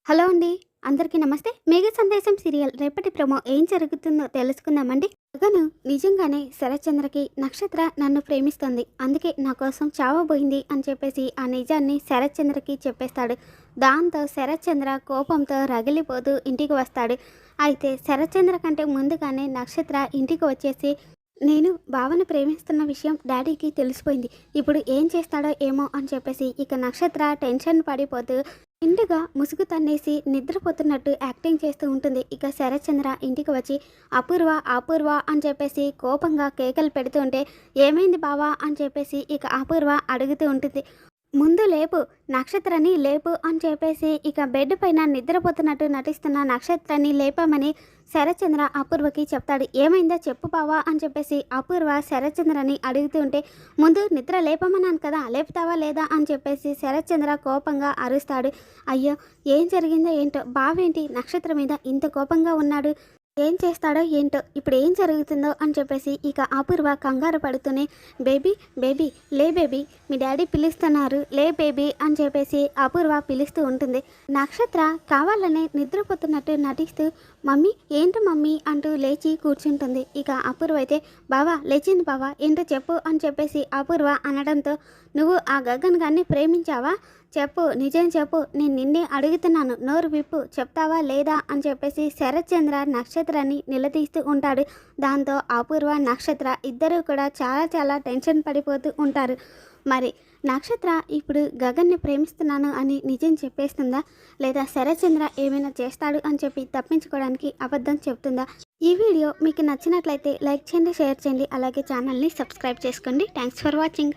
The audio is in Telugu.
హలో అండి. అందరికీ నమస్తే. 'మేఘ సందేశం' సీరియల్ రేపటి ప్రోమో ఏం జరుగుతుందో తెలుసుకుందామండి. గగను నిజంగానే శరత్చంద్రకి నక్షత్ర నన్ను ప్రేమిస్తుంది. అందుకే నా కోసం చావబోయింది అని చెప్పేసి ఆ నిజాన్ని శరత్చంద్రకి చెప్పేస్తాడు. దాంతో శరత్చంద్ర కోపంతో రగిలిపోతూ ఇంటికి వస్తాడు. అయితే శరత్చంద్ర కంటే ముందుగానే నక్షత్ర ఇంటికి వచ్చేసి నేను బావని ప్రేమిస్తున్న విషయం డాడీకి తెలిసిపోయింది. ఇప్పుడు ఏం చేస్తాడో ఏమో అని చెప్పేసి ఇక నక్షత్ర టెన్షన్ పడిపోతూ నిండుగా ముసుగు తన్నేసి నిద్రపోతున్నట్టు యాక్టింగ్ చేస్తూ ఉంటుంది. ఇక శరత్చంద్ర ఇంటికి వచ్చి అపూర్వ అపూర్వ అని చెప్పేసి కోపంగా కేకలు పెడుతూ ఉంటే ఏమైంది బావా అని చెప్పేసి ఇక అపూర్వ అడుగుతూ ఉంటుంది. ముందు లేపు, నక్షత్రాన్ని లేపు అని చెప్పేసి ఇక బెడ్ పైన నిద్రపోతున్నట్టు నటిస్తున్న నక్షత్రాన్ని లేపామని శరత్చంద్ర అపూర్వకి చెప్తాడు. ఏమైందో చెప్పు బావా అని చెప్పేసి అపూర్వ శరత్చంద్రని అడుగుతూ ఉంటే ముందు నిద్ర లేపమన్నాను కదా, లేపుతావా లేదా అని చెప్పేసి శరత్చంద్ర కోపంగా అరుస్తాడు. అయ్యో, ఏం జరిగిందో ఏంటో, బావేంటి నక్షత్రం మీద ఇంత కోపంగా ఉన్నాడు, ఏం చేస్తాడో ఏంటో, ఇప్పుడు ఏం జరుగుతుందో అని చెప్పేసి ఇక అపూర్వ కంగారు పడుతూనే బేబీ బేబీ లే బేబీ, మీ డాడీ పిలుస్తున్నారు లే బేబీ అని చెప్పేసి అపూర్వ పిలుస్తూ ఉంటుంది. నక్షత్ర కావాలనే నిద్రపోతున్నట్టు నటిస్తూ మమ్మీ ఏంటి మమ్మీ అంటూ లేచి కూర్చుంటుంది. ఇక అపూర్వ అయితే బావా లేచింది బావా ఏంటో చెప్పు అని చెప్పేసి అపూర్వ అనడంతో నువ్వు ఆ గగన్ గారిని ప్రేమించావా, చెప్పు నిజం చెప్పు, నేను నిన్నే అడుగుతున్నాను, నోరు విప్పు, చెప్తావా లేదా అని చెప్పేసి శరత్చంద్ర నక్షత్రాన్ని నిలదీస్తూ ఉంటాడు. దాంతో అపూర్వ నక్షత్ర ఇద్దరూ కూడా చాలా టెన్షన్ పడిపోతూ ఉంటారు. మరి నక్షత్ర ఇప్పుడు గగన్ని ప్రేమిస్తున్నాను అని నిజం చెప్పేస్తుందా, లేదా శరత్చంద్ర ఏమైనా చేస్తాడు అని చెప్పి తప్పించుకోవడానికి అబద్ధం చెప్తుందా? ఈ వీడియో మీకు నచ్చినట్లయితే లైక్ చేయండి, షేర్ చేయండి, అలాగే ఛానల్ని సబ్స్క్రైబ్ చేసుకోండి. Thanks for watching.